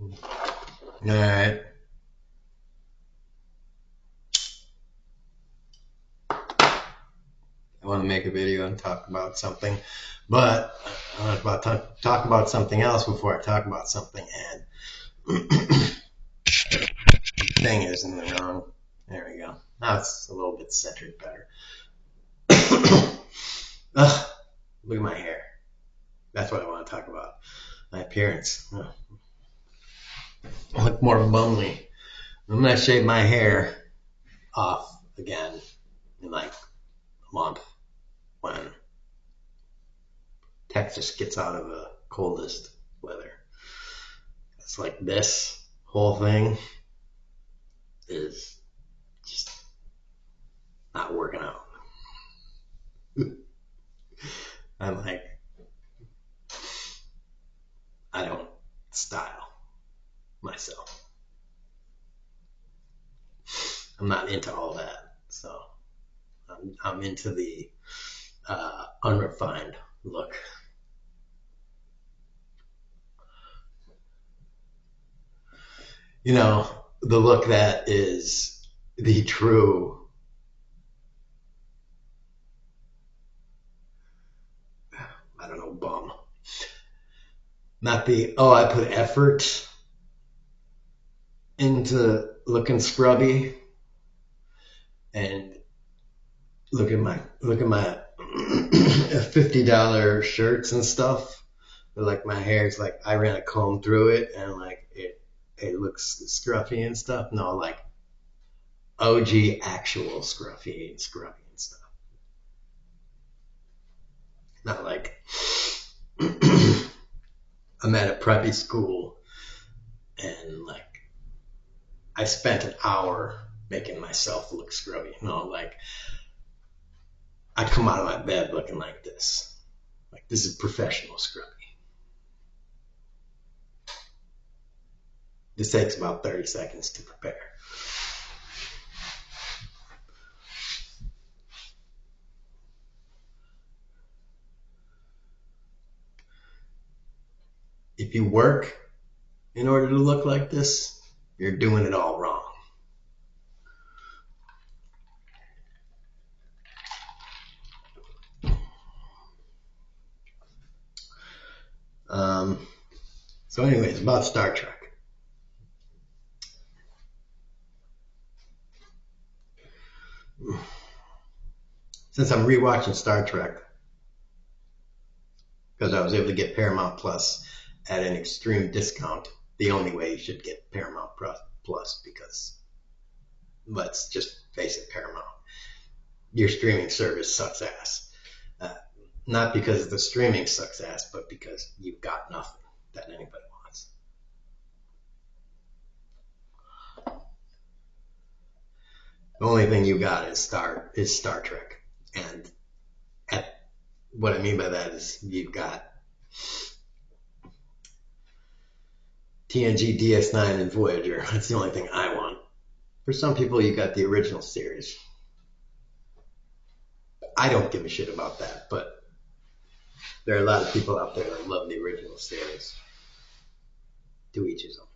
All right. I want to make a video and talk about something, but I want to talk about something else before I talk about something. And the thing is in the wrong. There we go. Now it's a little bit centered better. Ugh, look at my hair. That's what I want to talk about. My appearance. Ugh. I look more bumly. I'm gonna shave my hair off again in like a month when Texas gets out of the coldest weather. It's like this whole thing is just not working out. I'm like, I don't style myself. I'm not into all that. So I'm into the unrefined look. You know, the look that is the true, I don't know, bum. Not the, oh, I put effort into looking scrubby and look at my $50 shirts and stuff. But like my hair's like I ran a comb through it and like it looks scruffy and stuff. No, like OG actual scruffy and stuff. Not like I'm at a preppy school and like I spent an hour making myself look scrubby. No, like I come out of my bed looking like this. Like this is professional scrubby. This takes about 30 seconds to prepare. If you work in order to look like this, you're doing it all wrong. So anyways, about Star Trek. Since I'm rewatching Star Trek, because I was able to get Paramount Plus at an extreme discount, the only way you should get Paramount Plus because let's just face it, Paramount, your streaming service sucks ass. Uh, Not because the streaming sucks ass, but because you've got nothing that anybody wants. The only thing you got is Star Trek, and at, what I mean by that is you've got TNG, DS9, and Voyager. That's the only thing I want. For some people, you got the original series. I don't give a shit about that, but there are a lot of people out there that love the original series. To each his own.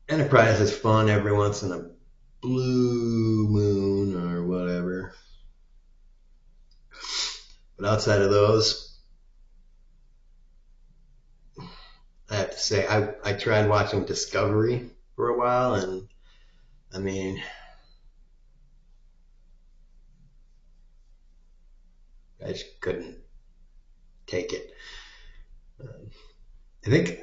Enterprise is fun every once in a blue moon or whatever. But outside of those, I have to say I tried watching Discovery for a while, and I mean, I just couldn't take it. I think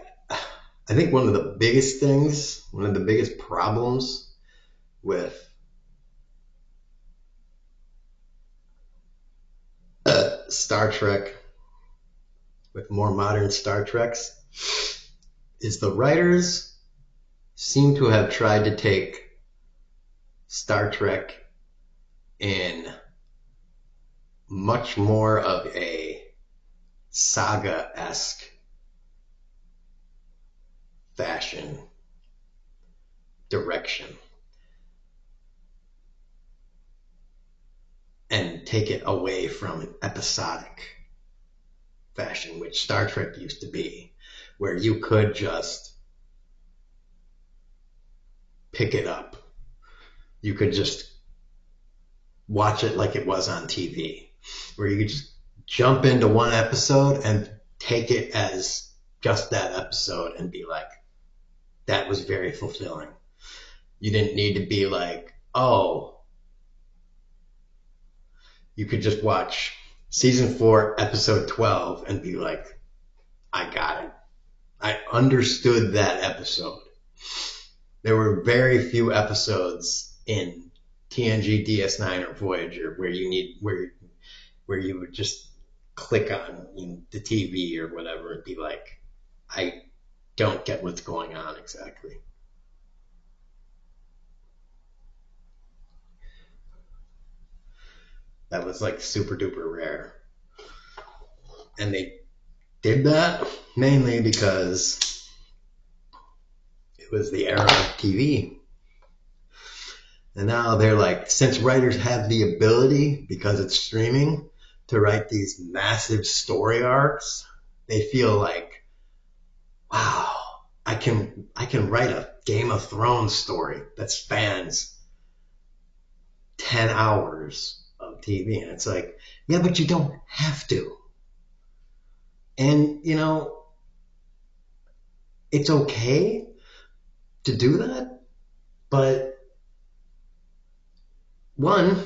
I think one of the biggest things, one of the biggest problems with Star Trek, with more modern Star Treks, is the writers seem to have tried to take Star Trek in much more of a saga-esque fashion direction and take it away from episodic fashion, which Star Trek used to be, where you could just pick it up. You could just watch it like it was on TV, where you could just jump into one episode and take it as just that episode and be like, that was very fulfilling. You didn't need to be like, oh, you could just watch season 4, episode 12 and be like, I got it. I understood that episode. There were very few episodes in TNG, DS9, or Voyager where you would just click on the TV or whatever and be like, I don't get what's going on exactly. That was like super duper rare. And they did that mainly because it was the era of TV. And now they're like, since writers have the ability, because it's streaming, to write these massive story arcs, they feel like, wow, I can write a Game of Thrones story that spans 10 hours of TV. And it's like, yeah, but you don't have to. And, it's okay to do that, but one,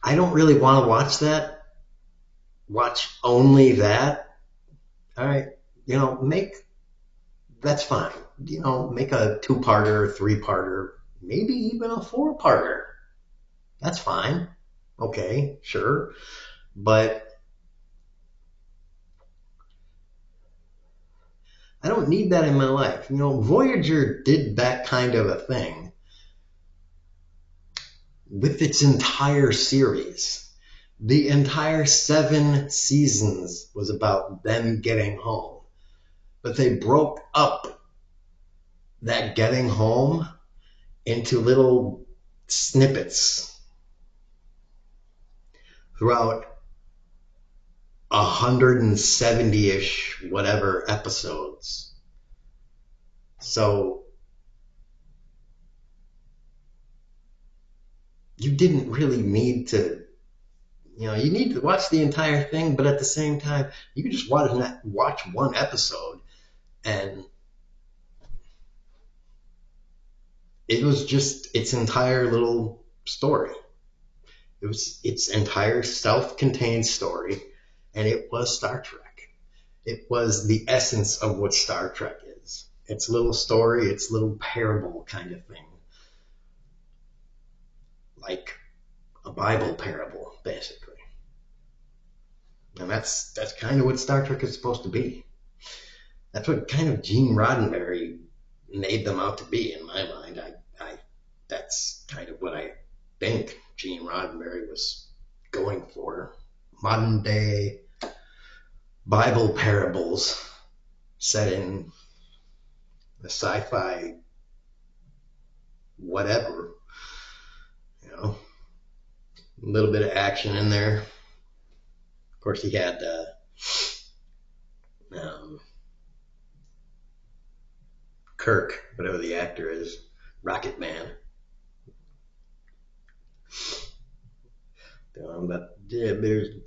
I don't really want to watch only that. All right, that's fine. Make a 2-parter, 3-parter, maybe even a 4-parter. That's fine. Okay, sure. But I don't need that in my life. Voyager did that kind of a thing with its entire series. The entire 7 seasons was about them getting home. But they broke up that getting home into little snippets throughout 170-ish whatever episodes. So you didn't really need to, you need to watch the entire thing, but at the same time, you could just watch one episode, and it was just its entire little story. It was its entire self-contained story, and it was Star Trek. It was the essence of what Star Trek is. It's little story, it's little parable kind of thing. Like a Bible parable, basically. And that's kind of what Star Trek is supposed to be. That's what kind of Gene Roddenberry made them out to be, in my mind. That's kind of what I think Gene Roddenberry was going for. Modern day Bible parables set in the sci-fi whatever, a little bit of action in there. Of course, he had Kirk, whatever the actor is, Rocket Man. But yeah, it's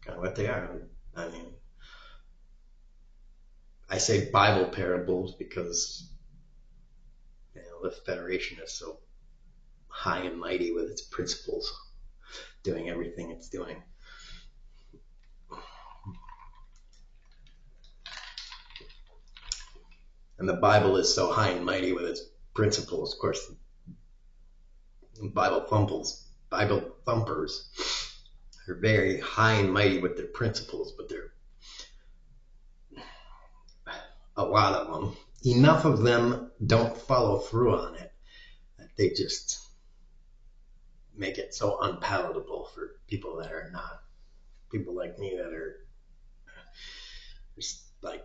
kind of what they are. I say Bible parables because the Federation is so high and mighty with its principles, doing everything it's doing. And the Bible is so high and mighty with its principles. Of course, Bible thumpers are very high and mighty with their principles, but they're a lot of them. Enough of them don't follow through on it that they just make it so unpalatable for people that are not, people like me that are just like,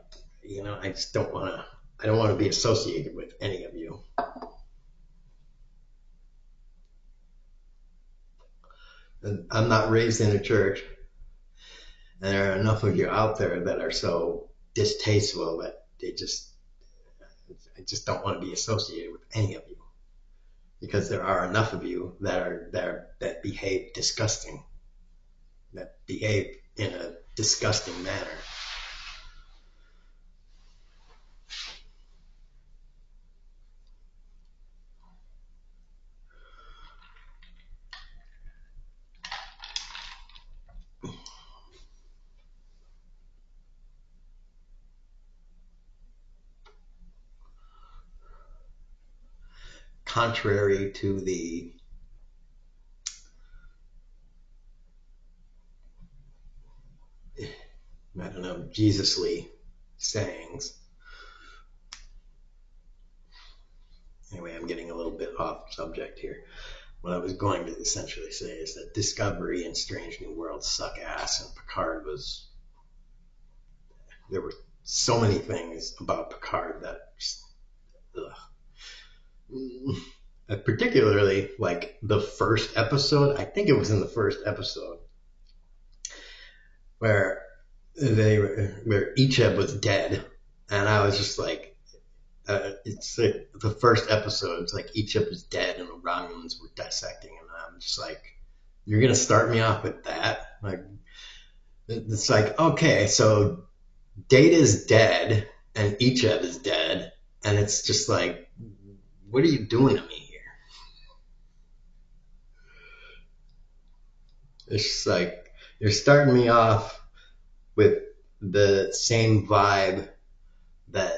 I don't want to be associated with any of you. I'm not raised in a church, and there are enough of you out there that are so distasteful that I just don't want to be associated with any of you, because there are enough of you that are there that behave disgusting, that behave in a disgusting manner. Contrary to the I don't know, Jesusly sayings. Anyway, I'm getting a little bit off subject here. What I was going to essentially say is that Discovery and Strange New Worlds suck ass, and Picard was. There were so many things about Picard that just, particularly like the first episode. I think it was in the first episode where where Icheb was dead, and I was just like, it's like the first episode. It's like Icheb was dead, and the Romulans were dissecting, and I'm just like, you're gonna start me off with that? Like, it's like, okay, so Data's dead, and Icheb is dead, and it's just like, what are you doing to me here? It's just like you're starting me off with the same vibe that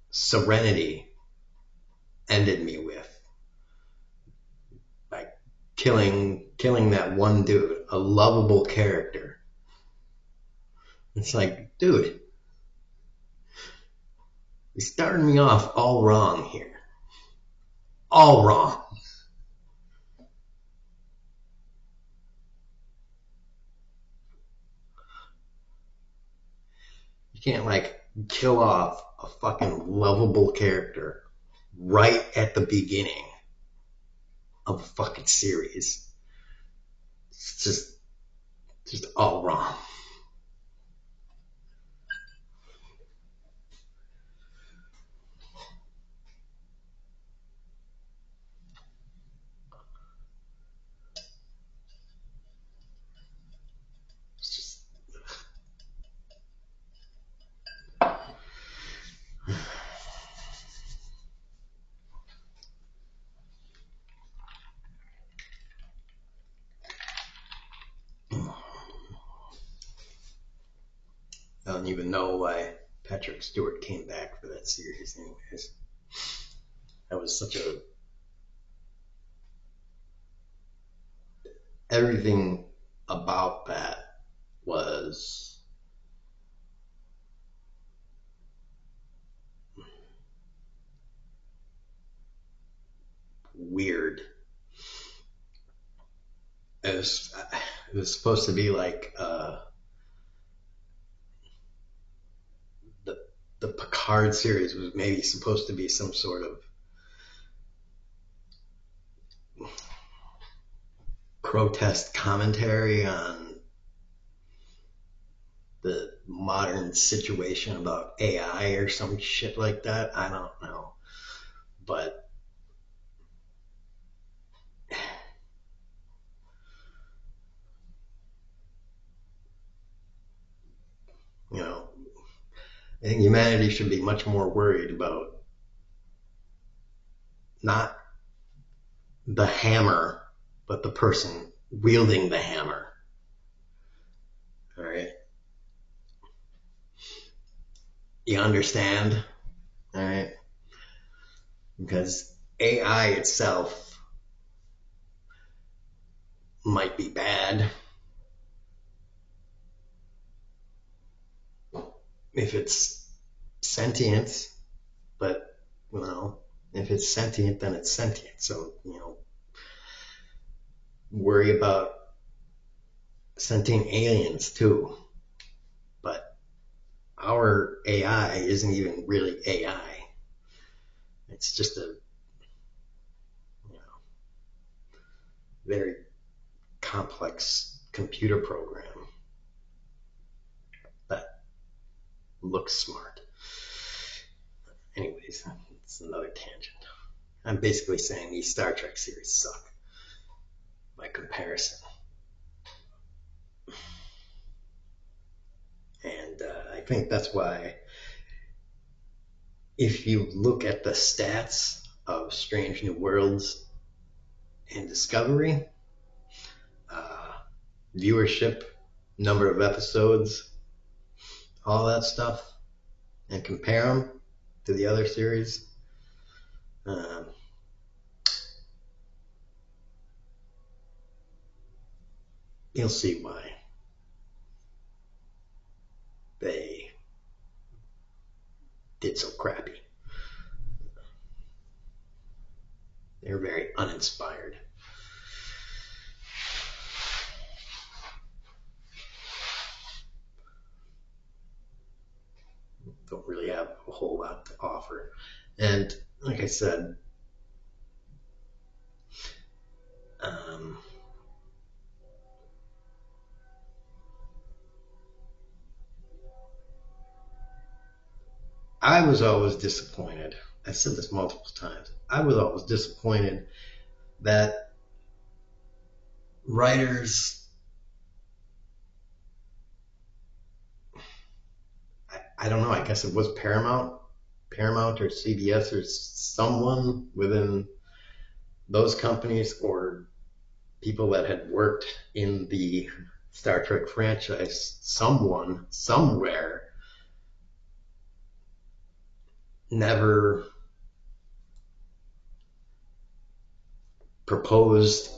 Serenity ended me with, like killing that one dude, a lovable character. It's like, dude, you're starting me off all wrong here, all wrong. You can't like kill off a fucking lovable character right at the beginning of a fucking series. It's just all wrong. It's just, I don't even know why Patrick Stewart came back for that series, anyways. That was such a. Everything about that was weird. It was supposed to be like the the Picard series was maybe supposed to be some sort of protest commentary on the modern situation about AI or some shit like that. I don't know. But, you know, I think humanity should be much more worried about not the hammer, but the person wielding the hammer. All right. You understand? All right. Because AI itself might be bad if it's sentient, but, if it's sentient, then it's sentient. So, worry about sentient aliens too. But our AI isn't even really AI. It's just a, very complex computer program that looks smart. Anyways, it's another tangent. I'm basically saying these Star Trek series suck by comparison. And I think that's why, if you look at the stats of Strange New Worlds and Discovery, viewership, number of episodes, all that stuff, and compare them to the other series, you'll see why they did so crappy. They're very uninspired. Don't really have a whole lot to offer. And like I said, I was always disappointed. I've said this multiple times. I was always disappointed that writers, I don't know, I guess it was Paramount or CBS or someone within those companies, or people that had worked in the Star Trek franchise, someone, somewhere, never proposed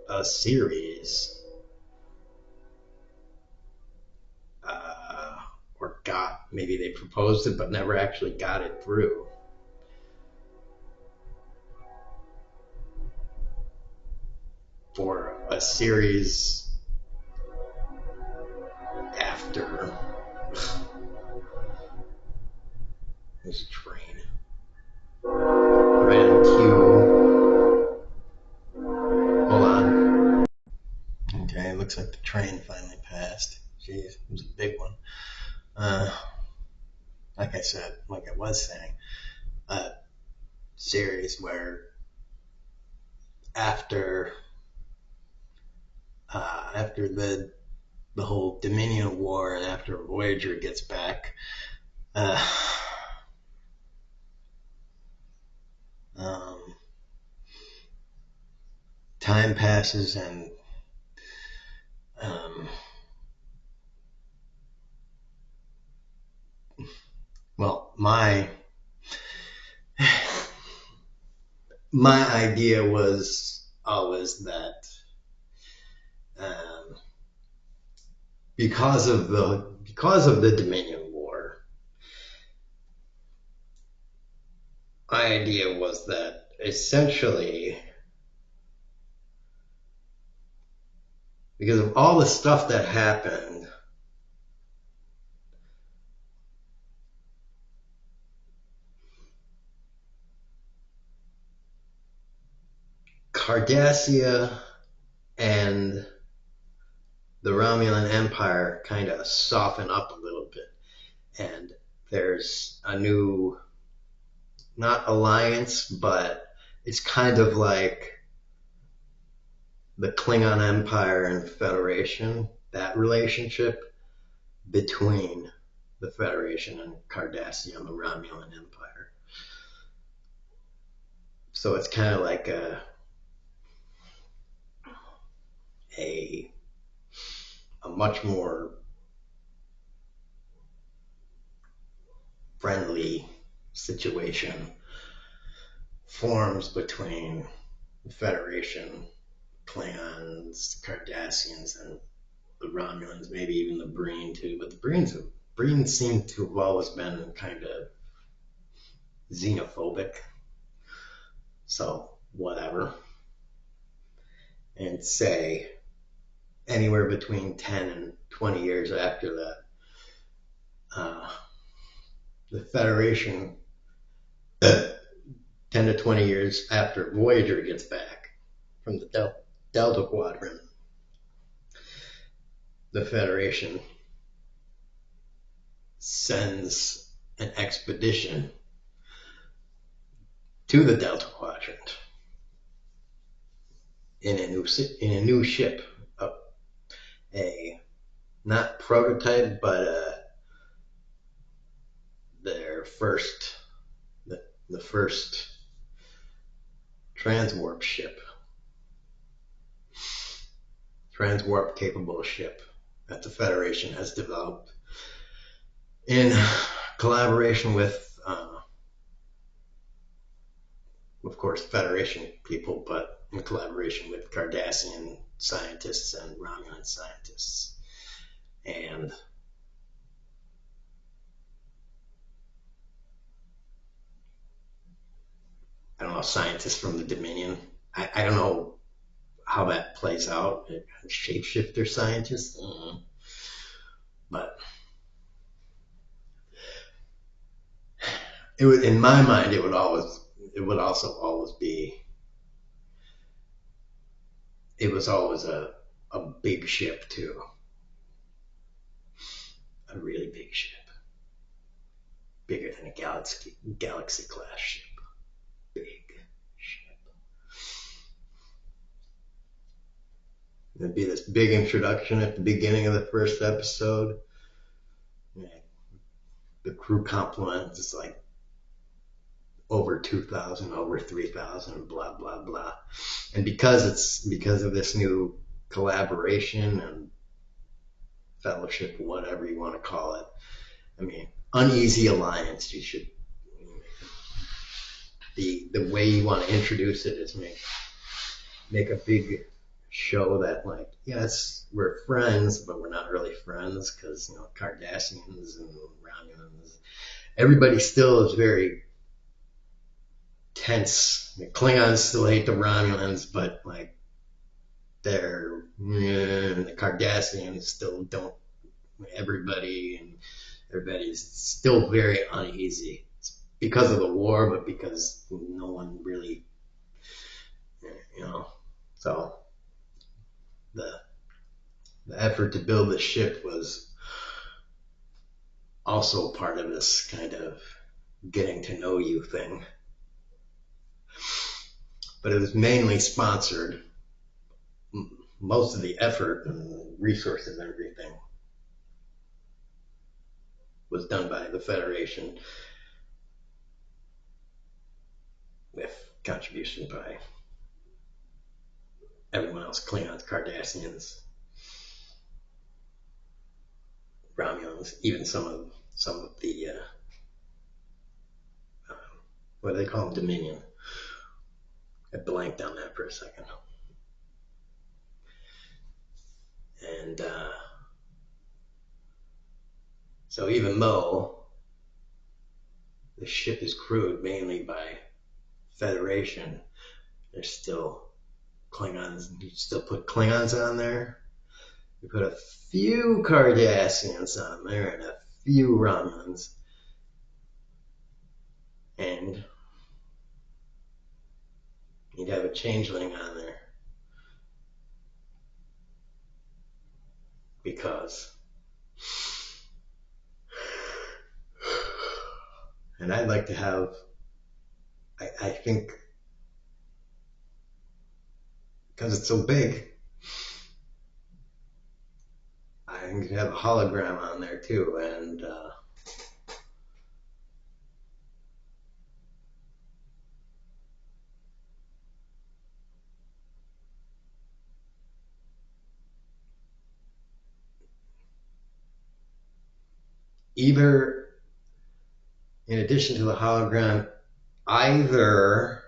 a series, or maybe they proposed it but never actually got it through. For a series after. There's a train. Right on cue. Hold on. Okay, looks like the train finally passed. Jeez, it was a big one. Like I said, like I was saying, a series where after the whole Dominion War and after Voyager gets back, time passes and well, my idea was always that because of the Dominion War, my idea was that essentially, because of all the stuff that happened, Cardassia and the Romulan Empire kind of soften up a little bit, and there's a new, not alliance, but it's kind of like the Klingon Empire and Federation, that relationship between the Federation and Cardassia and the Romulan Empire. So it's kind of like a much more friendly situation forms between the Federation, Klingons, Cardassians, and the Romulans, maybe even the Breen too. But the Breens seem to have always been kind of xenophobic. So whatever. And say anywhere between 10 and 20 years after that, the Federation, 10 to 20 years after Voyager gets back from the Delta Quadrant, the Federation sends an expedition to the Delta Quadrant in a new ship, a not prototype, but their first the first transwarp ship, transwarp capable ship that the Federation has developed in collaboration with, of course, Federation people, but in collaboration with Cardassian scientists and Romulan scientists. And I don't know, scientists from the Dominion. I don't know how that plays out. Shapeshifter scientists, but it would, in my mind, it would also always be. It was always a big ship too, a really big ship, bigger than a galaxy class ship, big ship. There'd be this big introduction at the beginning of the first episode. Yeah, the crew complement is like over 2,000, over 3,000, blah blah blah. And because of this new collaboration and fellowship, whatever you want to call it, I mean, uneasy alliance. You should, the way you want to introduce it is make a big show that, like, yes, we're friends, but we're not really friends, because Cardassians and Romulans, everybody still is very tense. The Klingons still hate the Romulans, but like the Cardassians still don't. Everybody's still very uneasy. It's because of the war, but because no one really, So the effort to build the ship was also part of this kind of getting to know you thing. But it was mainly sponsored. Most of the effort and resources and everything was done by the Federation, with contribution by everyone else: Klingons, Cardassians, Romulans, even some of the what do they call them? Dominion. I blanked on that for a second. And so even though the ship is crewed mainly by Federation, there's still Klingons. You still put Klingons on there. You put a few Cardassians on there and a few Romulans. And you'd have a changeling on there. Because. And I'd like to have, I think, because it's so big, I can have a hologram on there too. And either, in addition to the hologram, either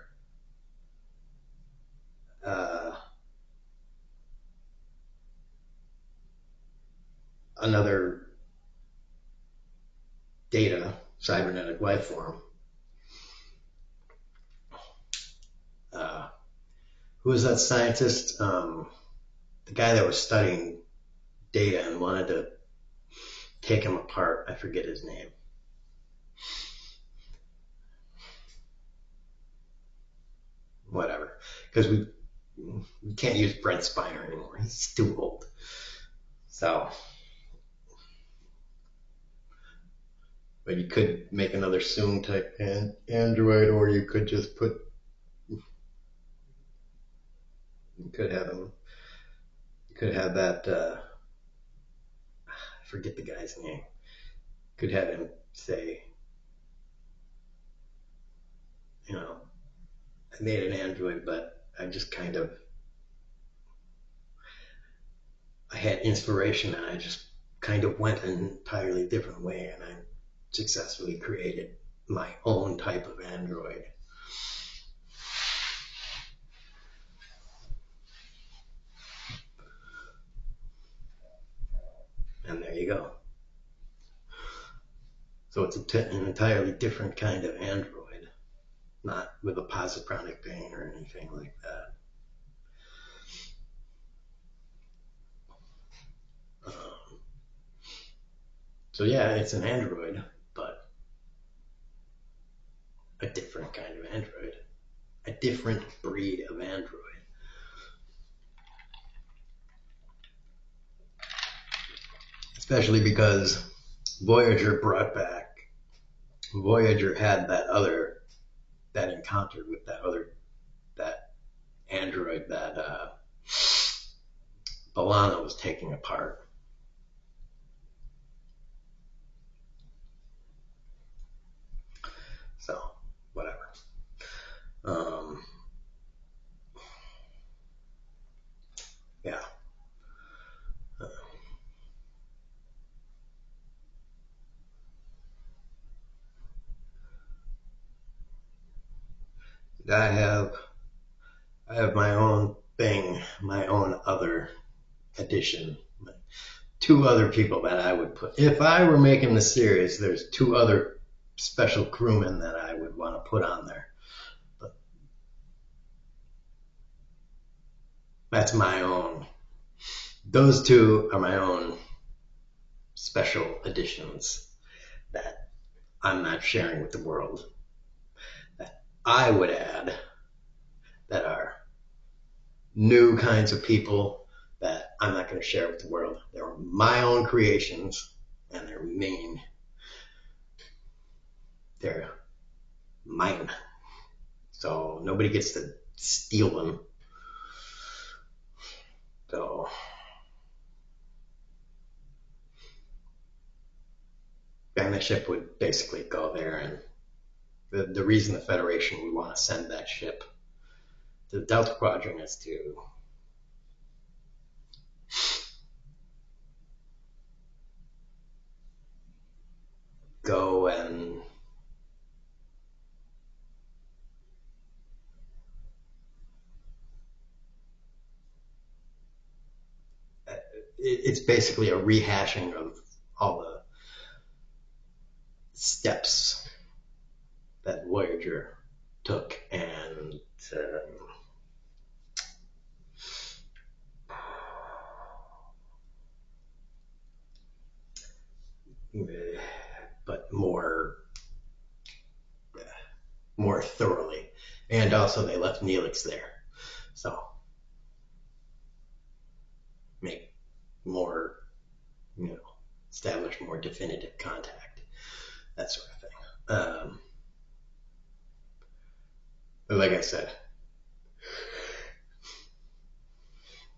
another data cybernetic life form. Who was that scientist? The guy that was studying data and wanted to take him apart. I forget his name. Whatever. Because You can't use Brent Spiner anymore. He's too old. So, but you could make another Soon type Android, or you could just you could have him, you could have that, I forget the guy's name. Could have him say, you know, I made an Android, but I had inspiration and I just kind of went an entirely different way and I successfully created my own type of Android. And there you go. So it's an entirely different kind of Android, not with a positronic pain or anything like that. So yeah, it's an Android, but a different kind of Android, a different breed of Android. Especially because Voyager had that encounter with that Android that B'Elanna was taking apart. So, whatever. Yeah. I have my own thing, my own other edition. Two other people that I would put. If I were making the series, there's two other special crewmen that I would want to put on there. But that's my own. Those two are my own special editions that I'm not sharing with the world. That I would add that are new kinds of people that I'm not going to share with the world. They're my own creations and they're mean. They're mine. So nobody gets to steal them. So the ship would basically go there, and the reason the Federation would want to send that ship to the Delta Quadrant is to go and it's basically a rehashing of all the steps that Voyager took and but more thoroughly. And also they left Neelix there. So make more, establish more definitive contact, that sort of thing. But like I said,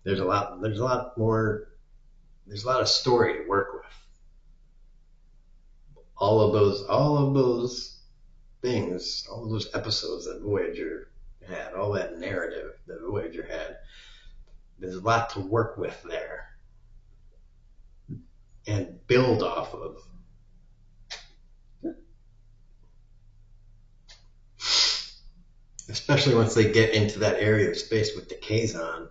there's a lot of story to work with. All of those things, all of those episodes that Voyager had, all that narrative that Voyager had, there's a lot to work with there and build off of. Especially once they get into that area of space with the Kazon.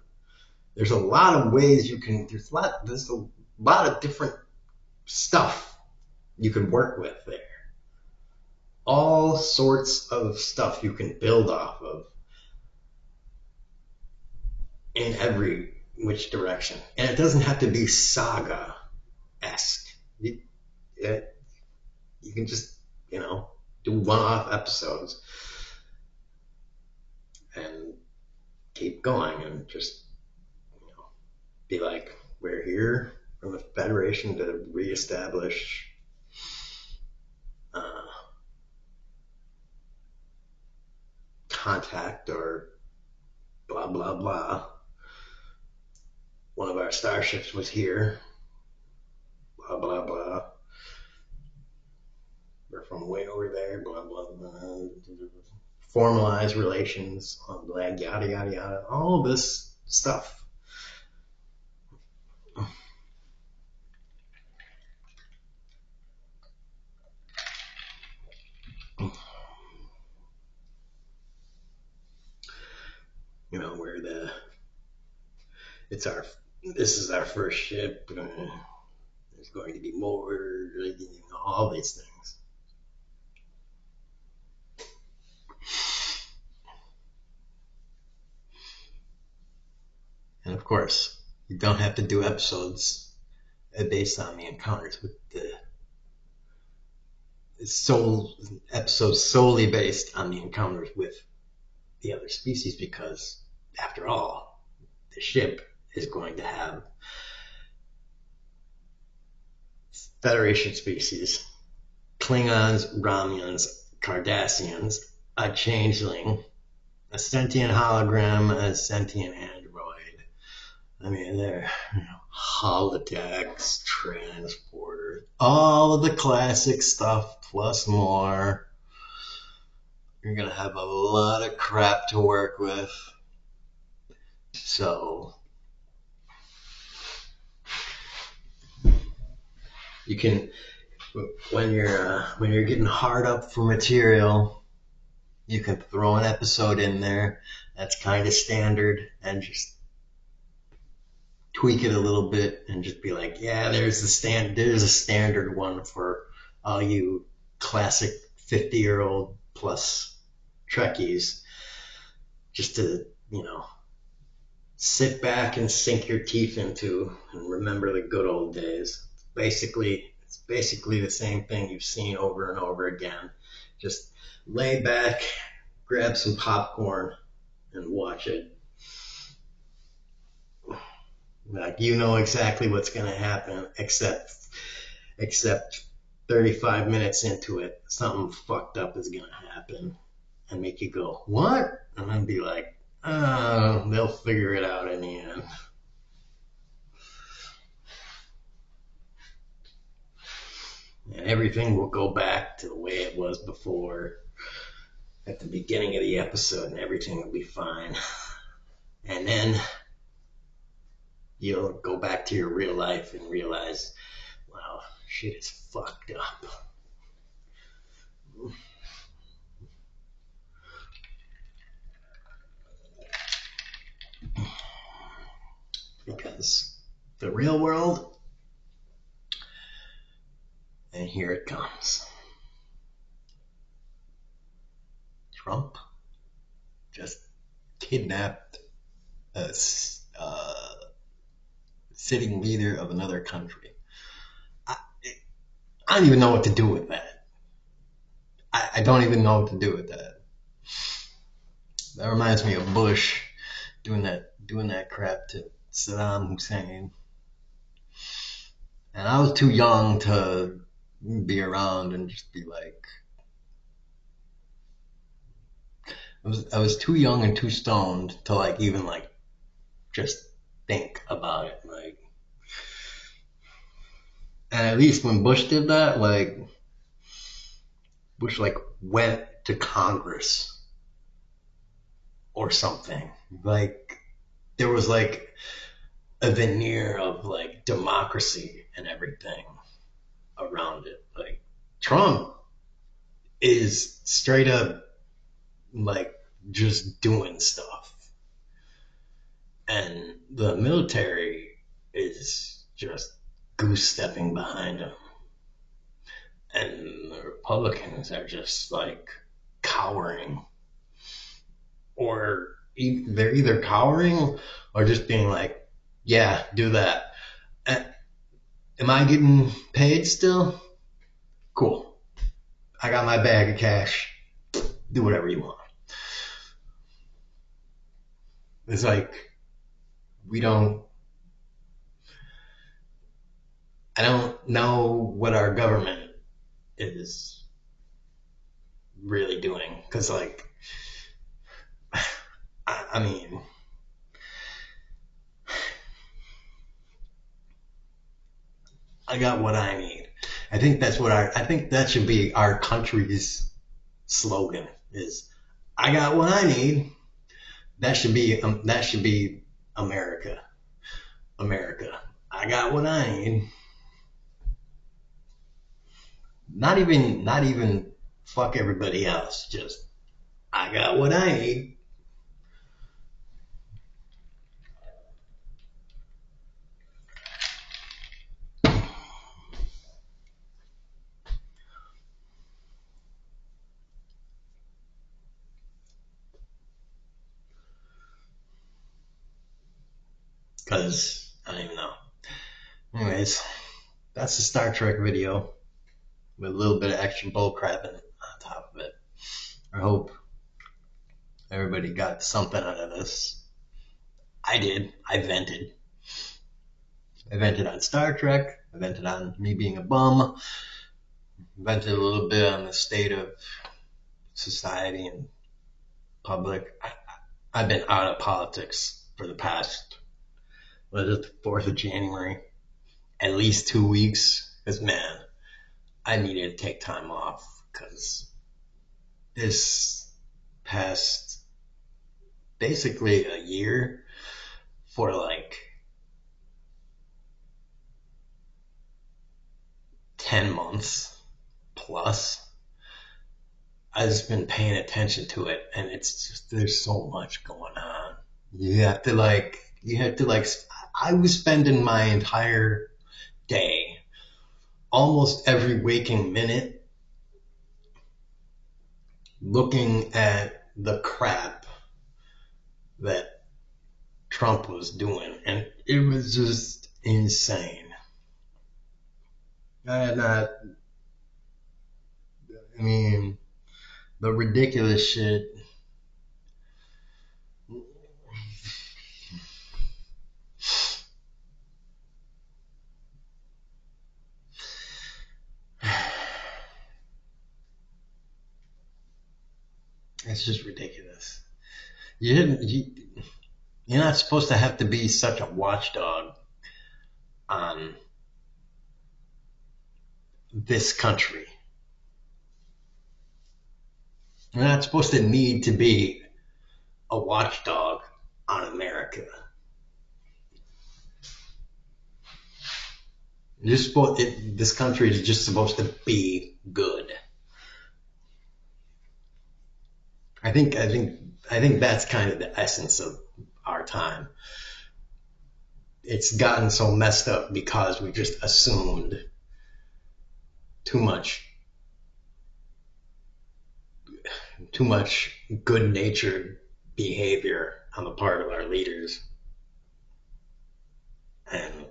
There's a lot of ways there's a lot of different stuff you can work with there. All sorts of stuff you can build off of in every which direction. And it doesn't have to be saga-esque. You can just, do one-off episodes and keep keep going and just, be like, we're here from the Federation to reestablish uh, contact or blah, blah, blah. One of our starships was here, blah, blah, blah. We're from way over there, blah, blah, blah. Formalized relations, yada, yada, yada. All this stuff. Where this is our first ship. There's going to be more, all these things. And of course, you don't have to do episodes based on the encounters with episodes solely based on the encounters with the other species, because after all, the ship is going to have Federation species, Klingons, Romulans, Cardassians, a changeling, a sentient hologram, a sentient android. I mean, they're holodecks, transporters, all of the classic stuff plus more. You're going to have a lot of crap to work with. So you can, when you're getting hard up for material, you can throw an episode in there that's kind of standard and just tweak it a little bit and just be like, yeah, there's a standard one for all you classic 50-year-old plus Trekkies, just to, sit back and sink your teeth into and remember the good old days. It's basically the same thing you've seen over and over again. Just lay back, grab some popcorn, and watch it. Like, exactly what's going to happen, except 35 minutes into it, something fucked up is going to happen and make you go, what? And then be like, oh, they'll figure it out in the end. And everything will go back to the way it was before at the beginning of the episode, and everything will be fine. And then you'll go back to your real life and realize, wow, shit is fucked up. Because the real world, and here it comes. Trump just kidnapped a sitting leader of another country. I don't even know what to do with that. I don't even know what to do with that. That reminds me of Bush doing that crap to Saddam Hussein. And I was too young to be around and just be like, I was too young and too stoned to even just think about it. And at least when Bush did that, Bush went to Congress or something. There was a veneer of democracy and everything around it. Trump is straight up just doing stuff, and the military is just goose stepping behind him, and the Republicans are just cowering, or they're either cowering or just being yeah, do that. Am I getting paid still? Cool. I got my bag of cash. Do whatever you want. It's like we don't. I don't know what our government is really doing because, like, I mean, I got what I need. I think that's what I think that should be our country's slogan is I got what I need. That should be America. America. I got what I need. Not even fuck everybody else. Just I got what I need. Cause I don't even know. Anyways, that's the Star Trek video with a little bit of extra bull crapping on top of it. I hope everybody got something out of this. I did. I vented. I vented on Star Trek. I vented on me being a bum. Vented a little bit on the state of society and public. I've been out of politics for the past, what is it, the 4th of January? At least 2 weeks. Because, man, I needed to take time off because this past basically a year for like 10 months plus, I've just been paying attention to it, and it's just there's so much going on. You have to like I was spending my entire day, almost every waking minute, looking at the crap that Trump was doing, and it was just insane. I mean, the ridiculous shit. It's just ridiculous. You didn't. You're not supposed to have to be such a watchdog on this country. You're not supposed to need to be a watchdog on America. This country is just supposed to be good. I think that's kind of the essence of our time. It's gotten so messed up because we just assumed too much too much good natured behavior on the part of our leaders. And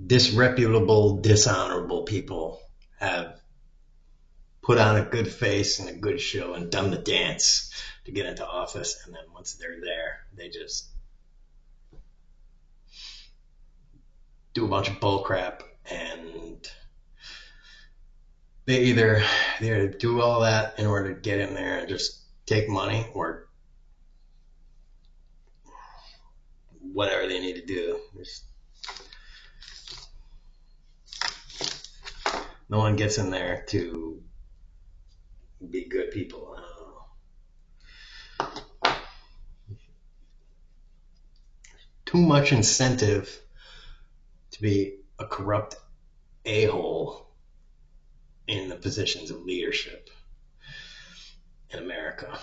disreputable, dishonorable people have put on a good face and a good show and done the dance to get into office. And then once they're there, they just do a bunch of bull crap, and they either do all that in order to get in there and just take money, or whatever they need to do. No one gets in there to be good people. I don't know. Too much incentive to be a corrupt a-hole in the positions of leadership in America.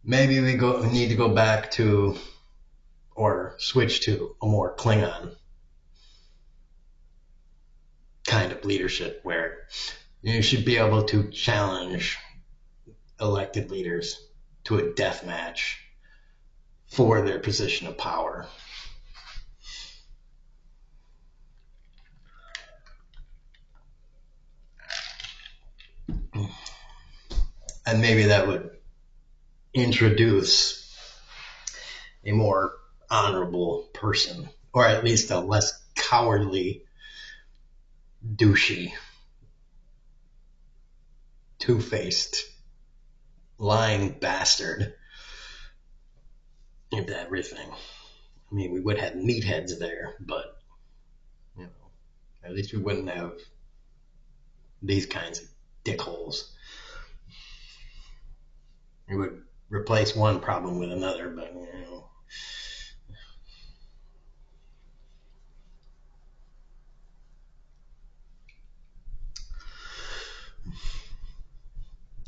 Maybe we need to go back to or switch to a more Klingon kind of leadership where you should be able to challenge elected leaders to a death match for their position of power. And maybe that would introduce a more honorable person, or at least a less cowardly, douchey, two-faced, lying bastard into everything. I mean, we would have meatheads there, but you know, at least we wouldn't have these kinds of dickholes. It would replace one problem with another, but you know.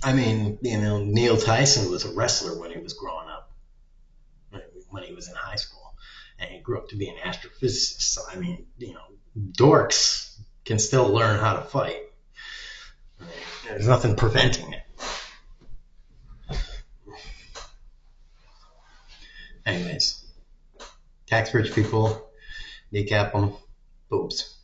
I mean, you know, Neil Tyson was a wrestler when he was growing up, when he was in high school, and he grew up to be an astrophysicist. So I mean, you know, dorks can still learn how to fight. I mean, there's nothing preventing it. Anyways, tax rich people, kneecap them, boobs.